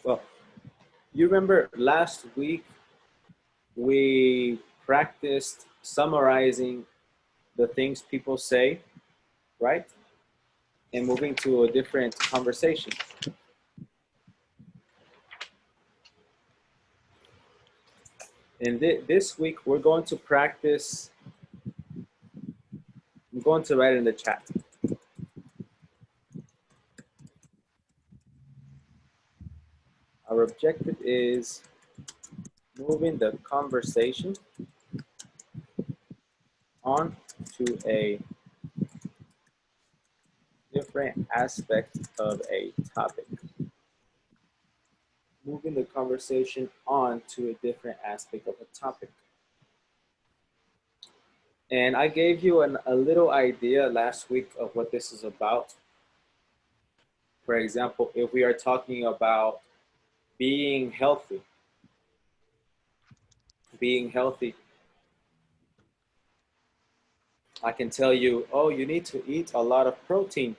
Well, you remember last week we practiced summarizing the things people say, right? And moving to a different conversation. And this week we're going to practice, I'm going to write in the chat. Our objective is moving the conversation on to a different aspect of a topic. Moving the conversation on to a different aspect of a topic. And I gave you a little idea last week of what this is about. For example, if we are talking about being healthy, I can tell you, oh, you need to eat a lot of protein.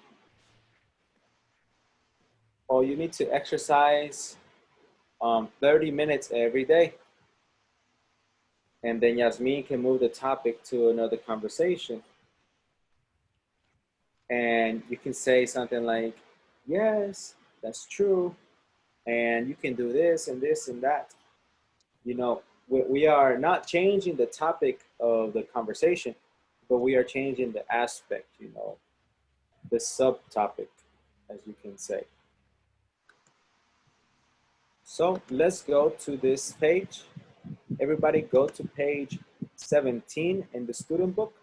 Oh, you need to exercise 30 minutes every day. And then Yasmin can move the topic to another conversation. And you can say something like, yes, that's true. And you can do this and this and that. You know, we are not changing the topic of the conversation, but we are changing the aspect, you know, the subtopic, as you can say. So let's go to this page. Everybody go to page 17 in the student book.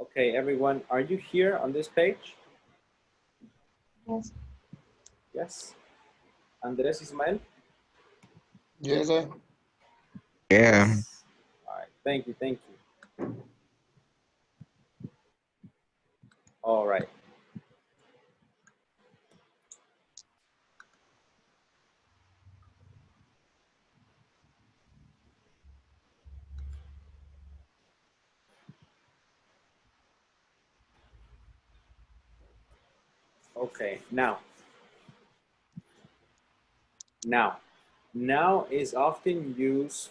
Okay, everyone, are you here on this page? Yes. Yes. Andres Ismael? Yes, sir. Yeah. Yes. All right, thank you, thank you. All right. Okay, now is often used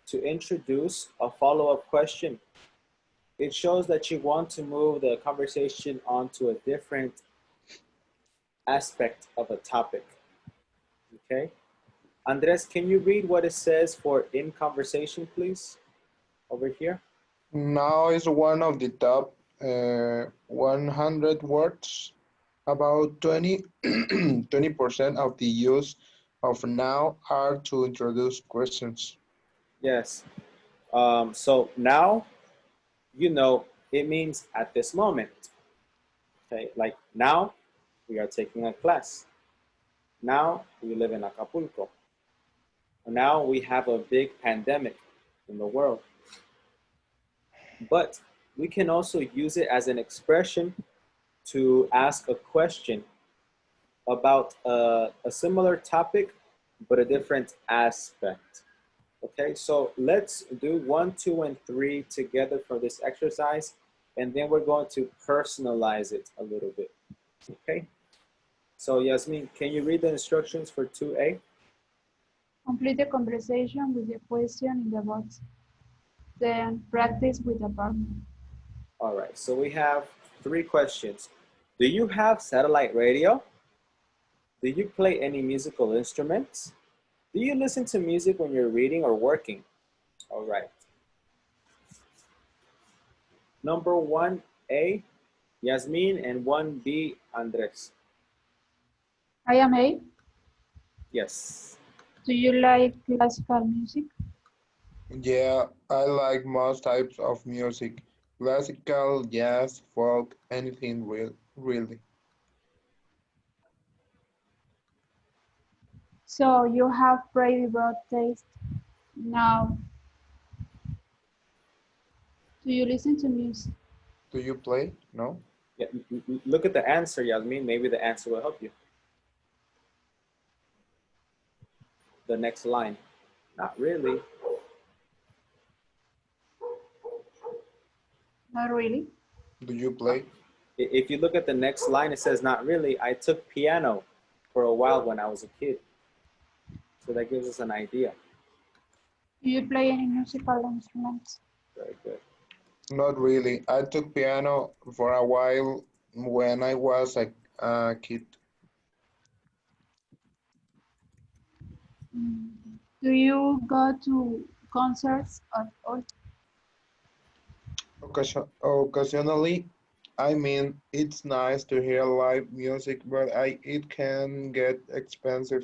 to introduce a follow-up question. It shows that you want to move the conversation onto a different aspect of a topic. Okay. Andres, can you read what it says for in conversation, please? Over here. Now is one of the top 100 words. About 20% of the use of now are to introduce questions. Yes. So now, you know, it means at this moment. Okay, like now we are taking a class. Now we live in Acapulco. Now we have a big pandemic in the world. But we can also use it as an expression to ask a question about a similar topic, but a different aspect. Okay, so let's do 1, 2, and 3 together for this exercise, and then we're going to personalize it a little bit. Okay, so Yasmin, can you read the instructions for 2A? Complete the conversation with the question in the box. Then practice with a partner. All right, so we have 3 questions. Do you have satellite radio? Do you play any musical instruments? Do you listen to music when you're reading or working? All right. Number 1A, Yasmin, and 1B, Andres. I am A. Yes. Do you like classical music? Yeah, I like most types of music. Classical, jazz, folk, anything really. So you have pretty broad taste. Now, do you listen to music? Do you play? No? Yeah, look at the answer, Yasmin. Maybe the answer will help you. The next line. Not really. Not really. Do you play? If you look at the next line, it says not really. I took piano for a while when I was a kid. So that gives us an idea. Do you play any musical instruments? Very good. Not really. I took piano for a while when I was a kid. Mm. Do you go to concerts at all? Occasionally, I mean, it's nice to hear live music, but it can get expensive.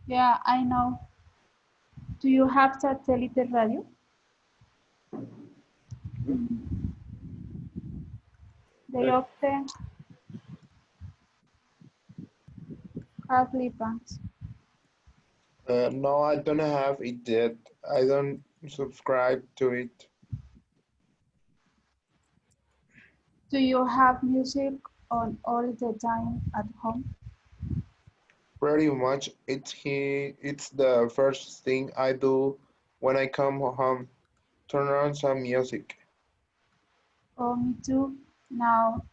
Yeah, I know. Do you have satellite radio? Mhm. Mm. They Good. often have lip bands. No, I don't have it yet. I don't subscribe to it. Do you have music on all the time at home? Pretty much, it's the first thing I do when I come home. Turn on some music. Oh, me too. Now,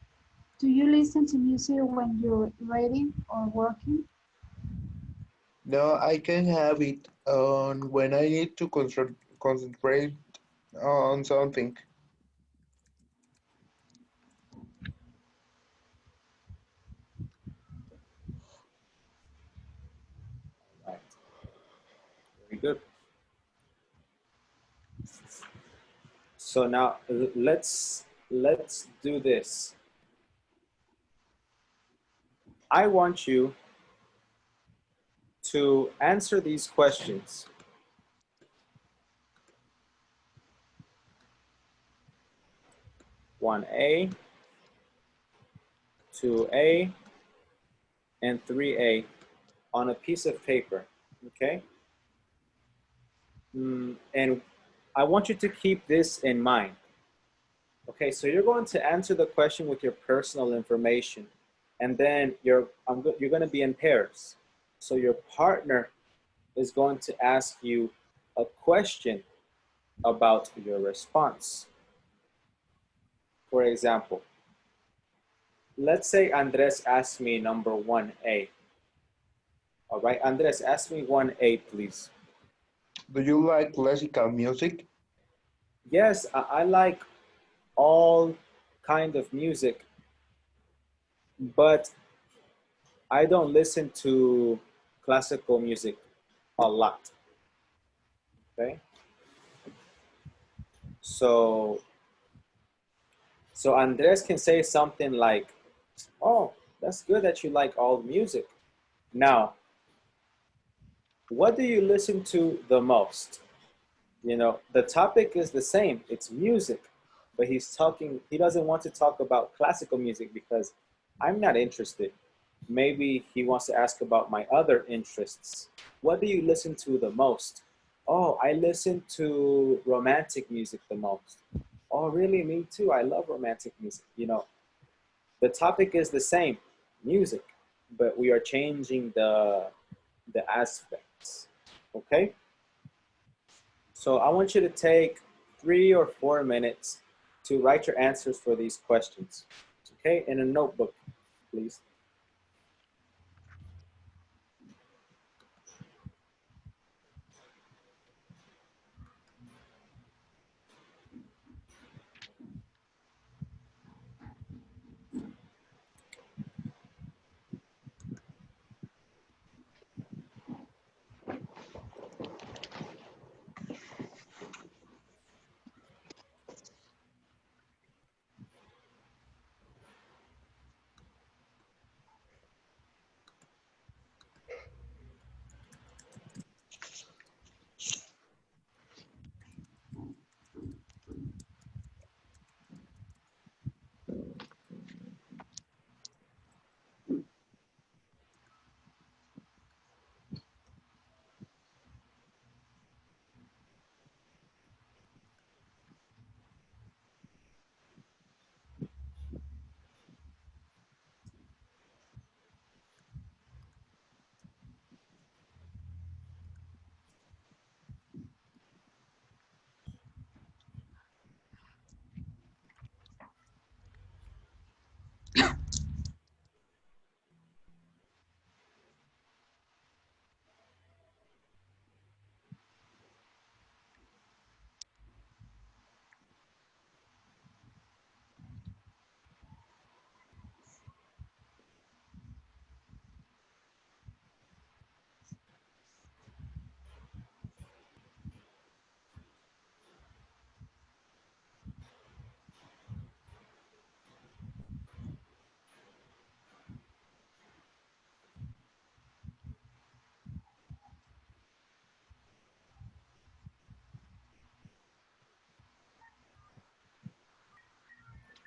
do you listen to music when you're reading or working? No, I can have it on when I need to concentrate on something. Right. Very good. So now let's do this. I want you to answer these questions. 1A, 2A, and 3A on a piece of paper, okay? And I want you to keep this in mind. Okay, so you're going to answer the question with your personal information, and then you're going to be in pairs. So your partner is going to ask you a question about your response. For example, let's say Andres asked me number 1A. All right, Andres, ask me 1A, please. Do you like classical music? Yes, I like all kind of music, but I don't listen to classical music a lot. Okay, so so Andres can say something like, "Oh, that's good that you like all music." Now, what do you listen to the most? You know, the topic is the same. It's music, but he doesn't want to talk about classical music because I'm not interested. Maybe he wants to ask about my other interests. What do you listen to the most? Oh, I listen to romantic music the most. Oh, really? Me too. I love romantic music. You know, the topic is the same, music, but we are changing the aspects. Okay? So I want you to take 3 or 4 minutes to write your answers for these questions. Okay? In a notebook, please.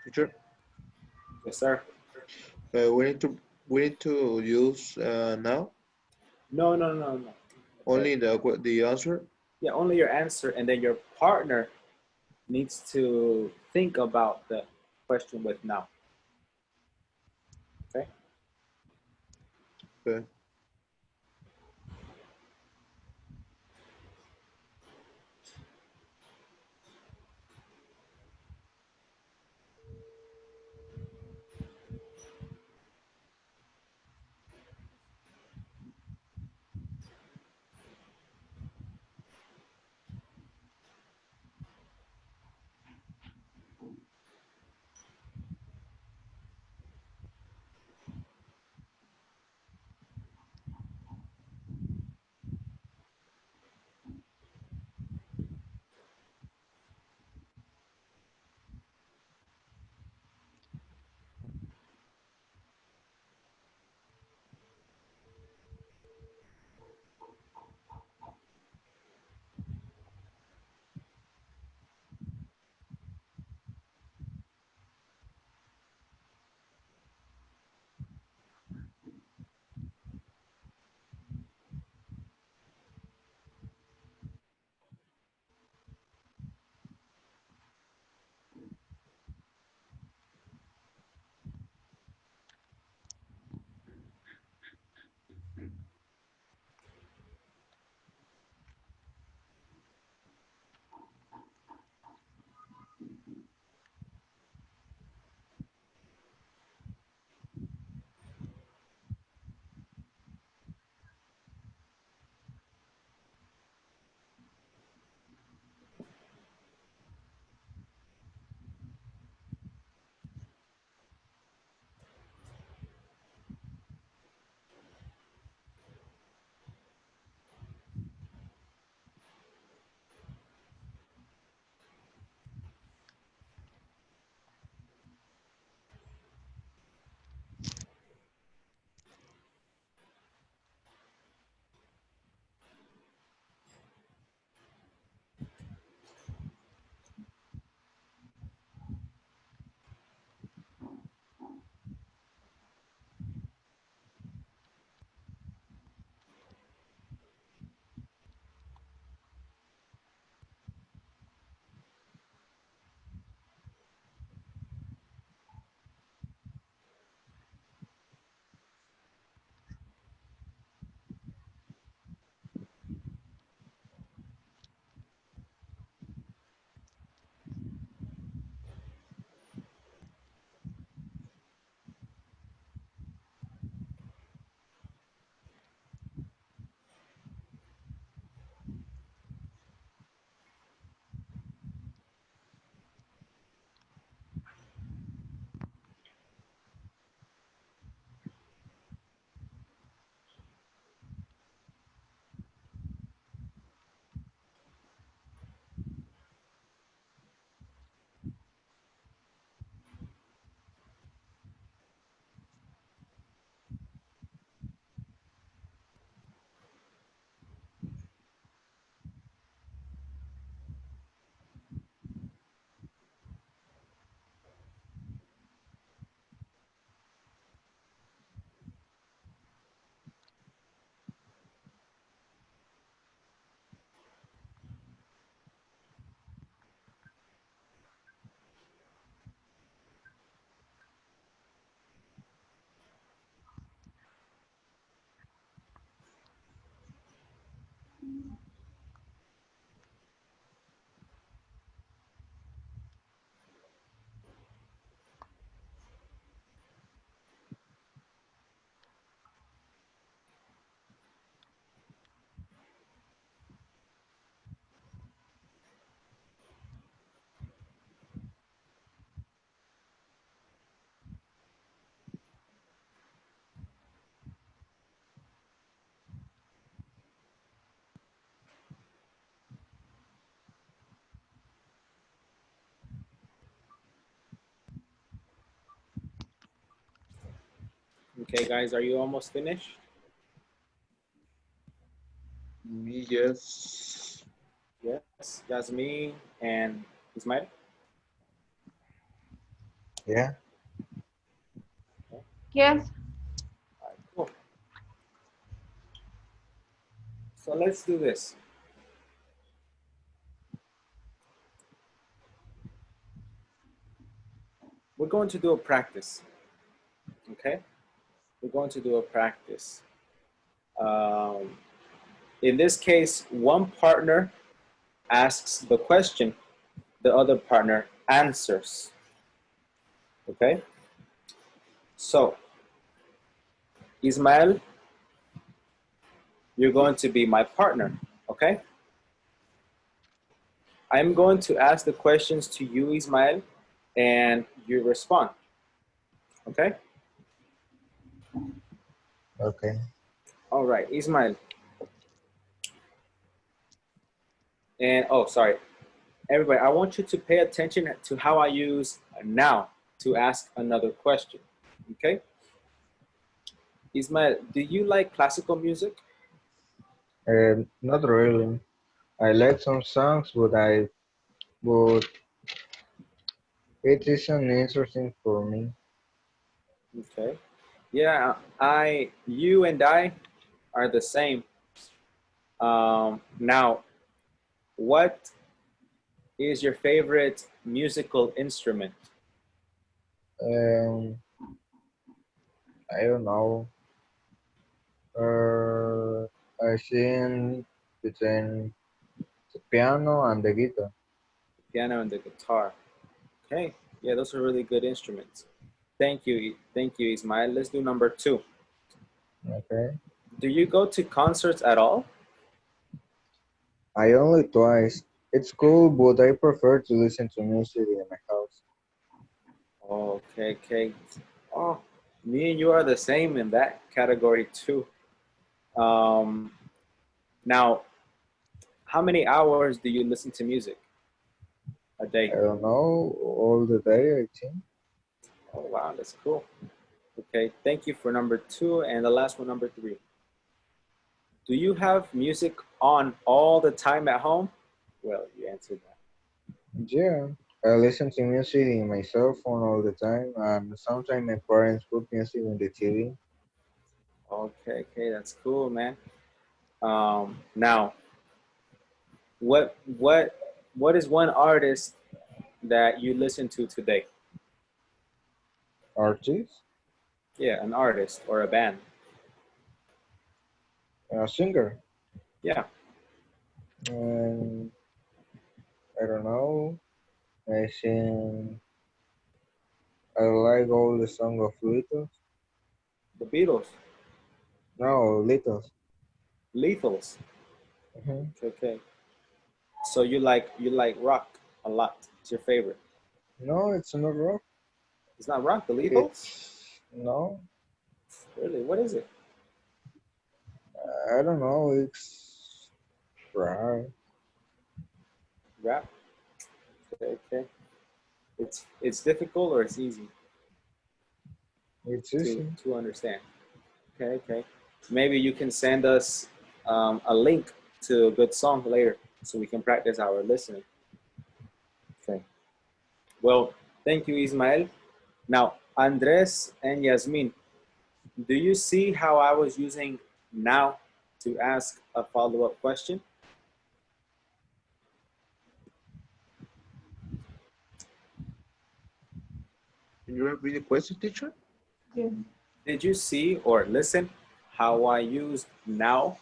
Teacher, Yes, sir. we need to use now No, no, no, no. only the answer. Yeah, only your answer, and then your partner needs to think about the question with now. Okay. Okay. Okay, guys, are you almost finished? Yes. Yes, Jasmine and Ismail. Yeah. Yes. All right, cool. So let's do this. We're going to do a practice. Okay? We're going to do a practice. Um, in this case, one partner asks the question, the other partner answers. Okay? So, Ismael, you're going to be my partner. Okay? I'm going to ask the questions to you, Ismael, and you respond. Okay? Okay. All right, Ismael. And oh, sorry. Everybody, I want you to pay attention to how I use now to ask another question. Okay? Ismael, do you like classical music? Not really. I like some songs, but it isn't interesting for me. Okay. Yeah, you and I are the same. Now, what is your favorite musical instrument? Um, I don't know. Uh, I sing between the piano and the guitar. The piano and the guitar. Okay. Yeah, those are really good instruments. Thank you, Ismael. Let's do number two. Okay. Do you go to concerts at all? I only twice. It's cool, but I prefer to listen to music in my house. Okay, okay. Oh, me and you are the same in that category too. Um, now, how many hours do you listen to music a day? I don't know, all the day, I think. Oh, wow, that's cool. Okay, thank you for number two. And the last one, number three. Do you have music on all the time at home? Well, you answered that. Yeah, I listen to music in my cell phone all the time, and sometimes my parents put music on the TV. Okay, okay, that's cool, man. Now, what what what is one artist that you listen to today? Artist, Yeah, an artist or a band. a singer, Yeah. and I don't know. I sing. I like all the song of Littles. The Beatles. No, Littles. Lethals. Hmm. Okay, okay. So you like rock a lot. It's your favorite. No, it's not rock. It's not rock, the Lethals? It's no. Really? What is it? I don't know. It's right. Rap? Okay, okay. It's difficult or it's easy It's to easy. to understand. Okay, okay. Maybe you can send us a link to a good song later so we can practice our listening. Okay. Well, thank you, Ismael. Now, Andres and Yasmin, do you see how I was using now to ask a follow-up question? Can you repeat the question, teacher? Yes. Did you see or listen how I used now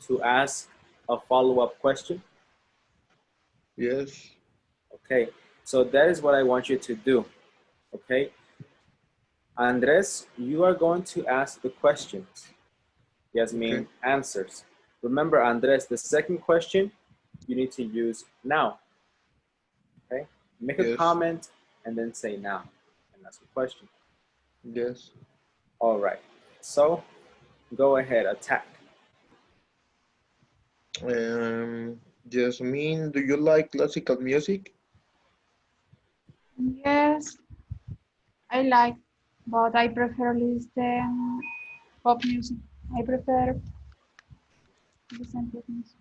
to ask a follow-up question? Yes. Okay, so that is what I want you to do. Okay, Andres, you are going to ask the questions. Okay. Yasmin answers. Remember, Andres, the second question you need to use now. Okay, make a Yes. comment and then say now, and that's the question. Yes. All right, so go ahead, attack. Jasmine, do you like classical music? Yes, I like, but I prefer listen pop music. I prefer listen pop music.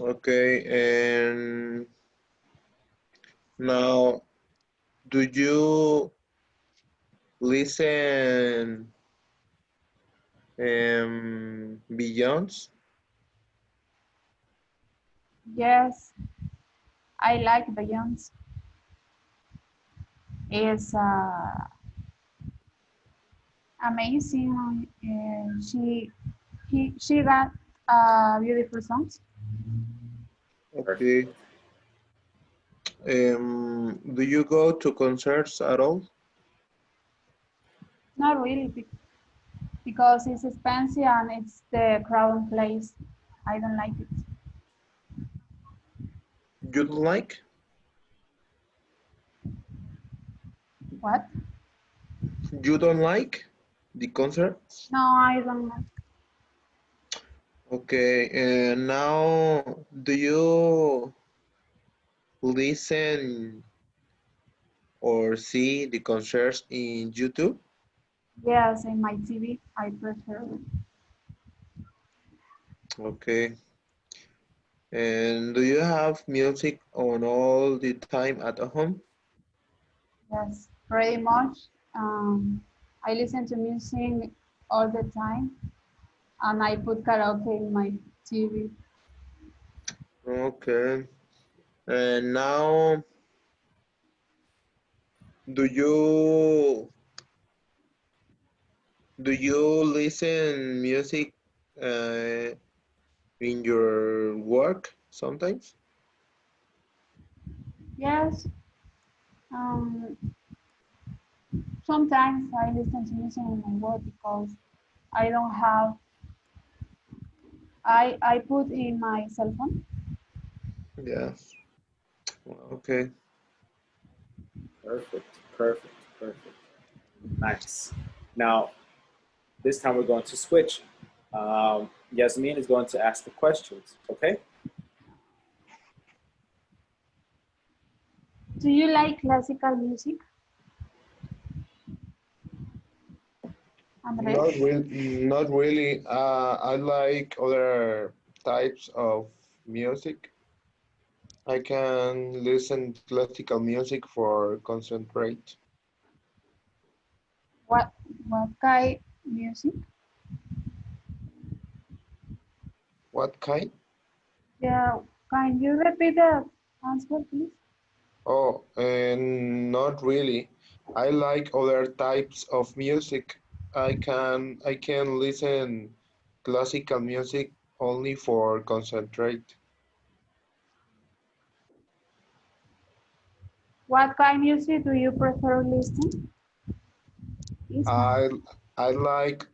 Okay, and now, Do you listen Beyonce? Yes, I like Beyonce. It's amazing. She got beautiful songs. Okay. Do you go to concerts at all? Not really because it's expensive and it's the crowded place. I don't like it. You don't like? What? You don't like the concerts? No, I don't like. Okay, and now do you listen or see the concerts in YouTube? Yes, in my TV, I prefer. Okay, and do you have music on all the time at home? Yes, pretty much. I listen to music all the time, and I put karaoke in my TV. Okay, and now do you listen music uh, in your work sometimes? Yes, um, sometimes I listen to music in my work because I don't have. I put in my cell phone. Yes. Okay. Perfect, perfect, perfect. Nice. Now, this time we're going to switch. Yasmin is going to ask the questions, okay? Do you like classical music, Not Andres? really. Not really. I like other types of music. I can listen classical music for concentrate. What what kind music? What kind? Yeah, can you repeat the answer, please? Oh, and not really. I like other types of music. I can listen classical music only for concentrate. What kind music do you prefer listen? I I like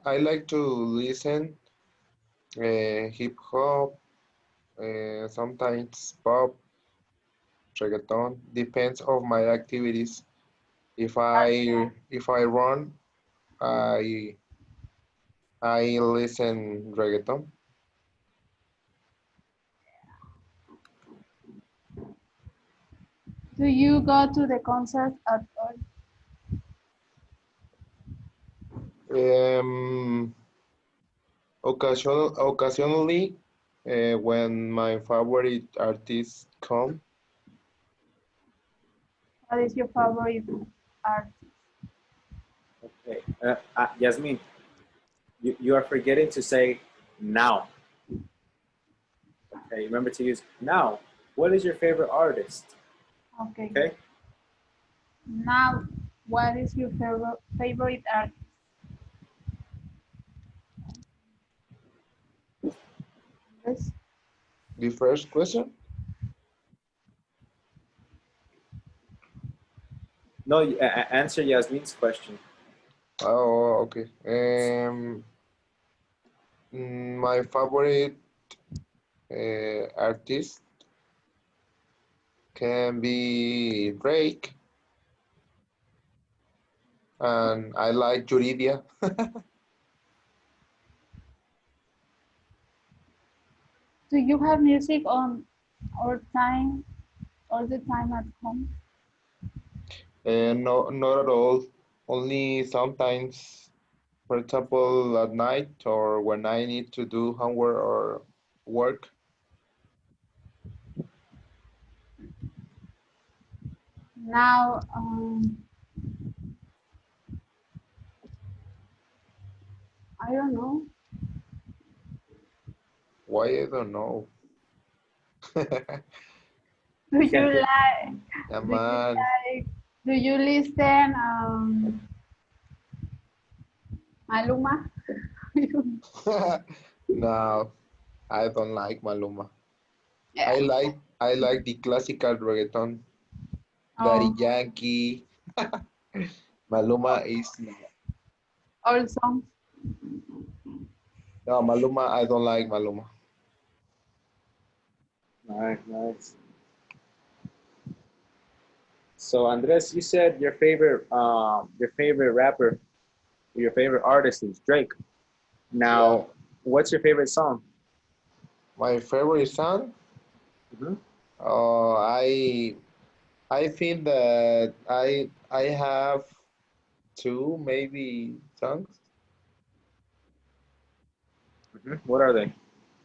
I like to listen hip hop, sometimes pop, reggaeton. Depends of my activities. If I run, I I listen reggaeton. Do you go to the concert at all? Um, occasionally, when my favorite artists come, What is your favorite art? Okay. Yasmin, you are forgetting to say now. Okay, remember to use now. What is your favorite artist? Okay. Okay, Now, what is your favorite artist? Yes. the first question. no, answer Yasmin's question. Oh, okay. My favorite artist can be Drake, and I like Yuridia. Do you have music on all the time at home? And no, not at all. Only sometimes, for example, at night or when I need to do homework or work. Now, I don't know. Why I don't know. Do You can you think. like? Yeah, Do you man. like? Do you listen Maluma? No, I don't like Maluma. Yeah. I like the classical reggaeton. Daddy Oh, Yankee. Maluma is all songs. no Maluma. I don't like Maluma. Nice, nice. So Andres, you said your favorite rapper, your favorite artist is Drake. Yeah. Now, what's your favorite song? My favorite song. Hmm. Uh, I I think that I have two maybe songs. Hmm. What are they?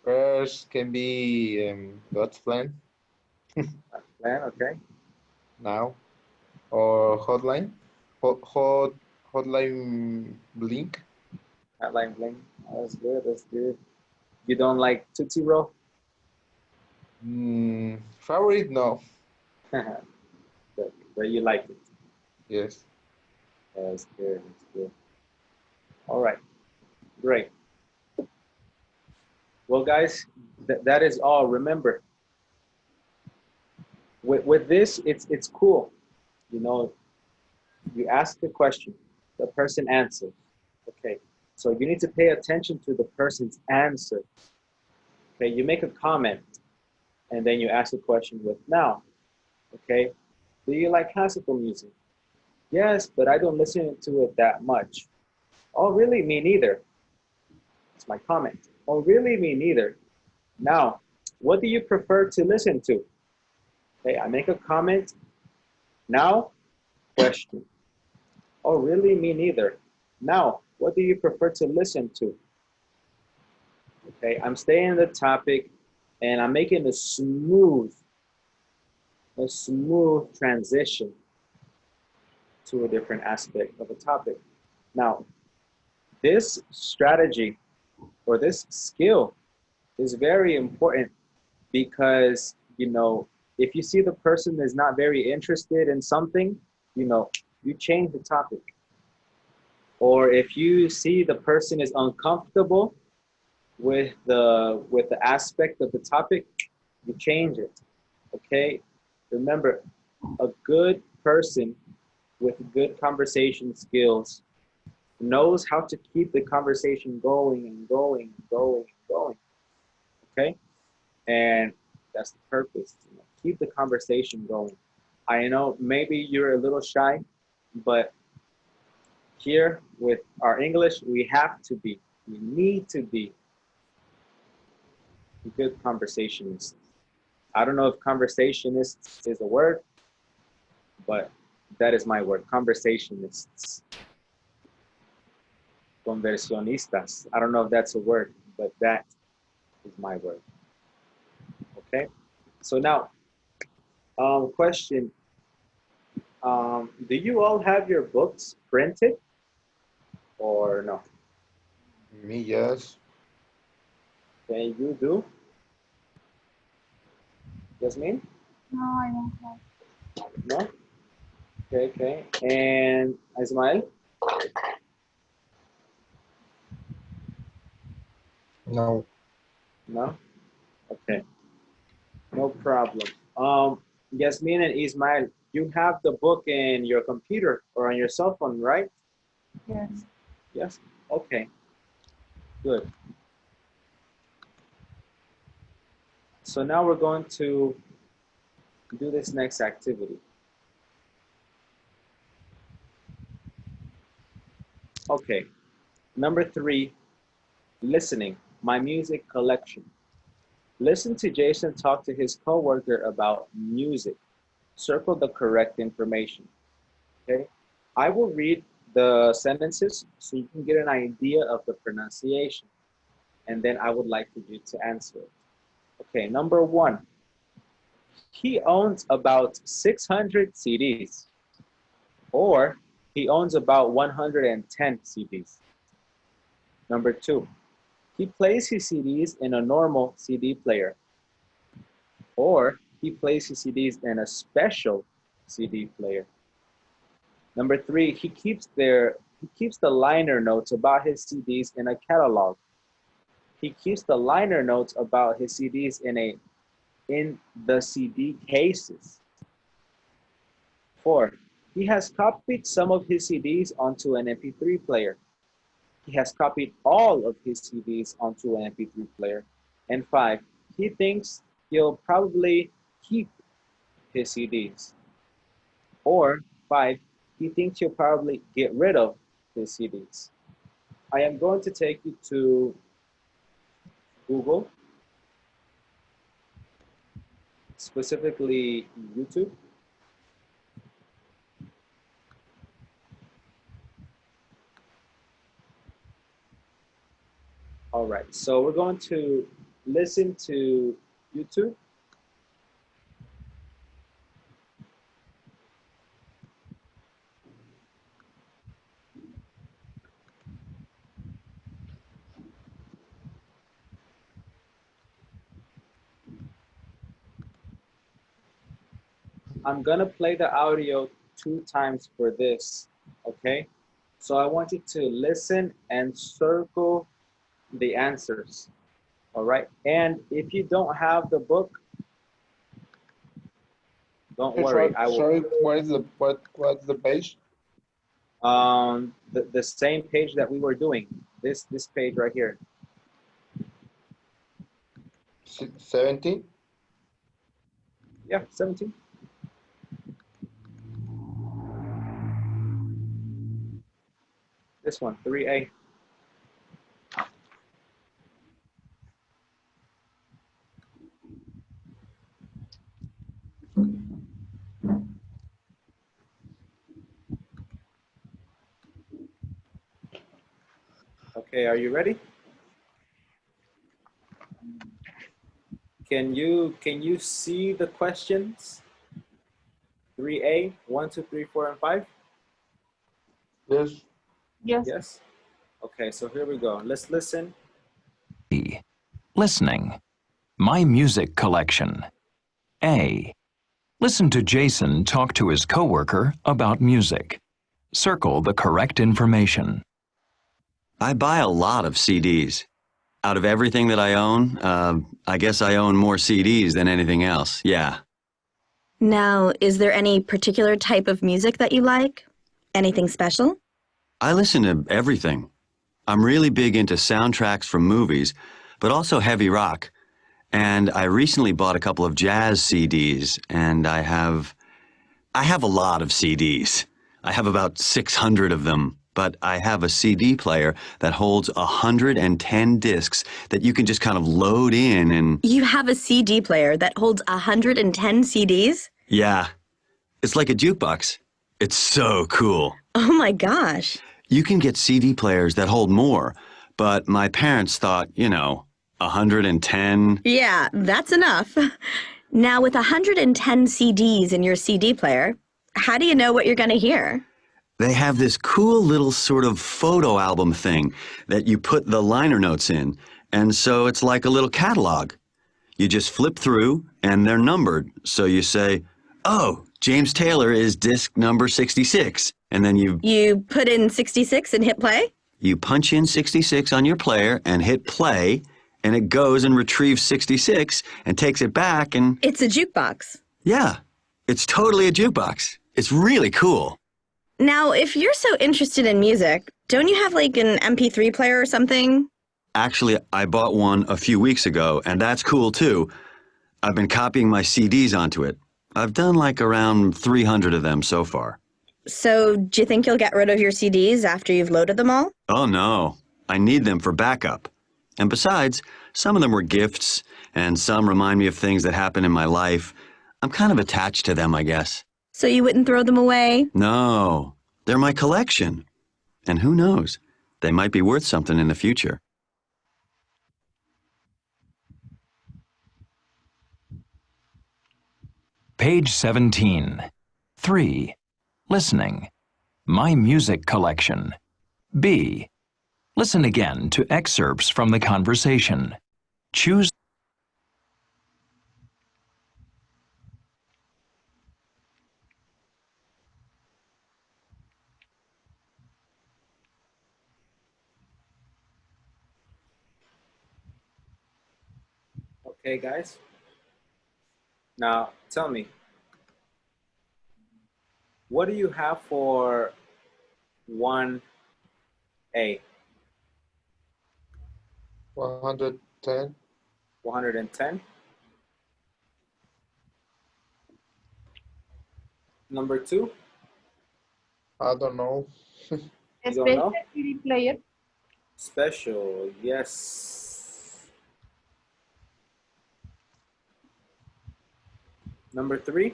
First can be God's Plan Plan, okay. now or Hotline, hot Hotline Blink. Hotline Bling. Oh, that's good. That's good. You don't like Tootsie Roll? Favorite? No. But you like it. Yes. That's good. That's good. All right. Great. Well, guys, that is all. Remember, with this, it's cool. You know, you ask a question, the person answers. Okay. So you need to pay attention to the person's answer. Okay. You make a comment and then you ask a question with now. Okay. Do you like classical music? Yes, but I don't listen to it that much. Oh, really? Me neither. It's my comment. Oh, really? Me neither. Now, what do you prefer to listen to? Okay, I make a comment. Now, question. Oh, really? Me neither. Now, what do you prefer to listen to? Okay, I'm staying in the topic and I'm making a smooth transition to a different aspect of a topic. Now, this strategy or this skill is very important because, if you see the person is not very interested in something, you change the topic. Or if you see the person is uncomfortable with the aspect of the topic, you change it. Okay? Remember, a good person with good conversation skills knows how to keep the conversation going and going and going and going. Okay? And that's the purpose. Keep the conversation going. I know maybe you're a little shy, but here with our English, we need to be good conversationists. I don't know if conversationist is a word, but that is my word. Conversationists, conversionistas. I don't know if that's a word, but that is my word. Okay. So now, question: do you all have your books printed or no? Me, yes. Okay, you do. Jasmine? No, I don't have. No. Okay, okay. And Ismail? No. No. Okay. No problem. Yasmin and Ismail, you have the book in your computer or on your cell phone, right? Yes. Yes. Okay. Good. So now we're going to do this next activity. Okay. Number 3, listening. My music collection. Listen to Jason talk to his coworker about music. Circle the correct information. Okay. I will read the sentences so you can get an idea of the pronunciation. And then I would like for you to answer it. Okay, number 1. He owns about 600 CDs, or he owns about 110 CDs. Number 2, he plays his CDs in a normal CD player, or he plays his CDs in a special CD player. Number 3, he keeps the liner notes about his CDs in a catalog. He keeps the liner notes about his CDs in the CD cases. 4, he has copied some of his CDs onto an MP3 player. He has copied all of his CDs onto an MP3 player. And 5, he thinks he'll probably keep his CDs. Or 5, he thinks he'll probably get rid of his CDs. I am going to take you to Google, specifically YouTube. All right, so we're going to listen to YouTube. I'm gonna play the audio 2 times for this, okay? So I want you to listen and circle the answers, all right? And if you don't have the book, don't worry. Sorry, what's the page? The same page that we were doing, this page right here. 17? Yeah, 17. This one, 3A. Okay, are you ready? Can you see the questions? 3A, 1, 2, 3, 4, and 5? Yes. Yes. Yes? Okay, so here we go. Let's listen. Listening. My music collection. A. Listen to Jason talk to his coworker about music. Circle the correct information. I buy a lot of CDs. Out of everything that I own, I guess I own more CDs than anything else, yeah. Now, is there any particular type of music that you like? Anything special? I listen to everything. I'm really big into soundtracks from movies, but also heavy rock. And I recently bought a couple of jazz CDs, and I have a lot of CDs. I have about 600 of them, but I have a CD player that holds 110 discs that you can just kind of load in and... You have a CD player that holds 110 CDs? Yeah. It's like a jukebox. It's so cool. Oh my gosh. You can get CD players that hold more, but my parents thought, 110. Yeah, that's enough. Now, with 110 CDs in your CD player, how do you know what you're going to hear? They have this cool little sort of photo album thing that you put the liner notes in, and so it's like a little catalog. You just flip through, and they're numbered, so you say, oh, James Taylor is disc number 66, and then You put in 66 and hit play? You punch in 66 on your player and hit play, and it goes and retrieves 66 and takes it back and... It's a jukebox. Yeah, it's totally a jukebox. It's really cool. Now, if you're so interested in music, don't you have like an MP3 player or something? Actually, I bought one a few weeks ago, and that's cool too. I've been copying my CDs onto it. I've done like around 300 of them so far. So, do you think you'll get rid of your CDs after you've loaded them all? Oh no, I need them for backup. And besides, some of them were gifts, and some remind me of things that happened in my life. I'm kind of attached to them, I guess. So you wouldn't throw them away? No, they're my collection. And who knows, they might be worth something in the future. Page 17. 3. Listening. My music collection. B. Listen again to excerpts from the conversation. Choose. Okay, guys. Now, tell me, what do you have for 1A? 110. 110. Number 2, I don't know. you don't Special know? CD player. Special, yes. Number 3,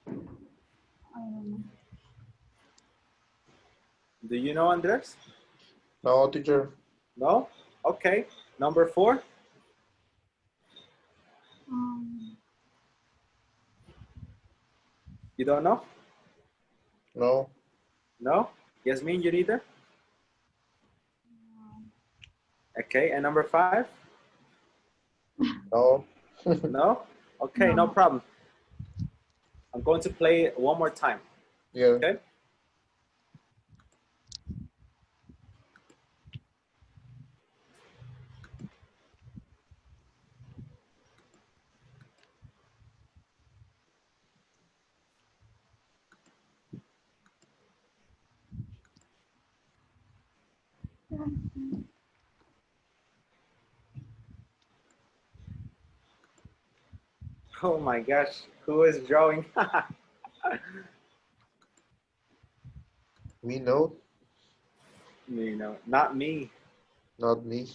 I don't know. do you know, Andres? No, teacher. No? Okay. Number 4, you don't know? No. No? Yasmin, you neither? Okay, and number 5? No. No? Okay, no problem. I'm going to play it one more time, Yeah. okay? Oh my gosh, who is drawing? Me, no. You know, not me. Not me.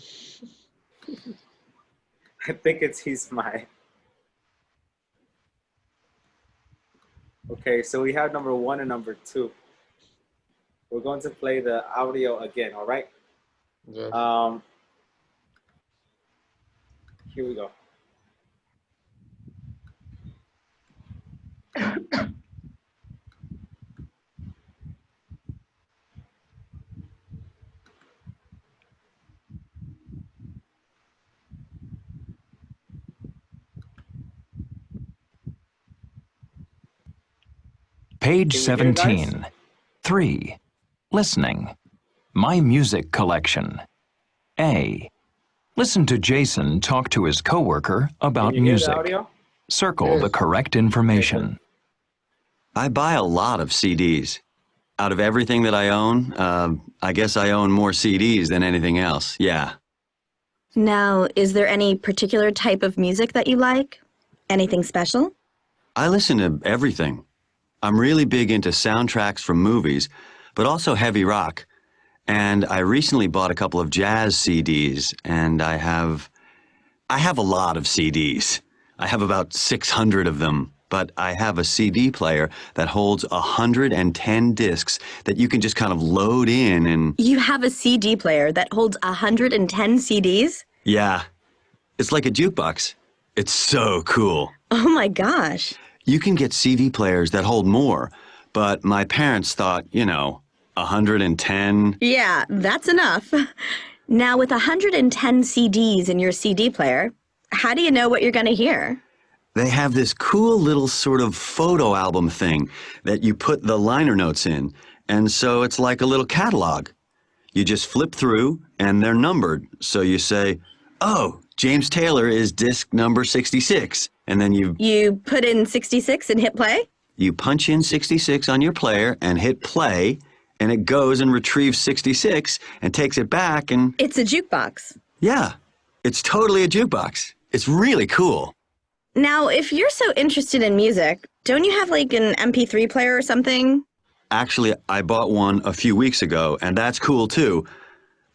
I think it's he's my. Okay, so we have number 1 and number 2. We're going to play the audio again, all right? Yes. Here we go. Page Can you hear, guys? 17. 3. Listening. My music collection. A. Listen to Jason talk to his coworker about Can you hear the music. audio? Circle the Yes. correct information. I buy a lot of CDs. Out of everything that I own, I guess I own more CDs than anything else. Yeah. Now, is there any particular type of music that you like? Anything special? I listen to everything. I'm really big into soundtracks from movies, but also heavy rock. And I recently bought a couple of jazz CDs, and I have a lot of CDs. I have about 600 of them, but I have a CD player that holds 110 discs that you can just kind of load in and... You have a CD player that holds 110 CDs? Yeah. It's like a jukebox. It's so cool. Oh my gosh. You can get CD players that hold more, but my parents thought, 110. Yeah, that's enough. Now, with 110 CDs in your CD player, how do you know what you're going to hear? They have this cool little sort of photo album thing that you put the liner notes in, and so it's like a little catalog. You just flip through, and they're numbered, so you say, oh, James Taylor is disc number 66, and then You put in 66 and hit play? you punch in 66 on your player and hit play, and it goes and retrieves 66 and takes it back and... It's a jukebox. Yeah, it's totally a jukebox. It's really cool. Now, if you're so interested in music, don't you have like an MP3 player or something? Actually, I bought one a few weeks ago, and that's cool too.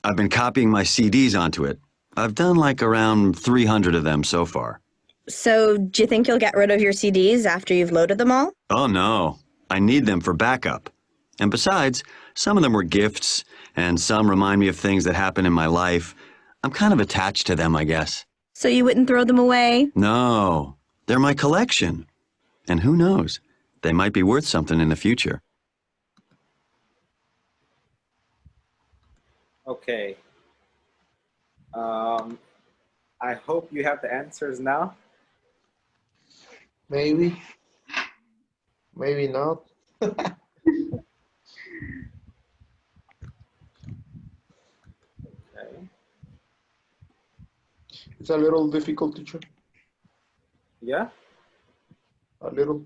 I've been copying my CDs onto it. I've done like around 300 of them so far. So, do you think you'll get rid of your CDs after you've loaded them all? Oh no, I need them for backup. And besides, some of them were gifts, and some remind me of things that happened in my life. I'm kind of attached to them, I guess. So you wouldn't throw them away? No, They're my collection. And who knows? They might be worth something in the future. Okay. I hope you have the answers now. Maybe, maybe not. Okay. It's a little difficult, teacher. Yeah? A little.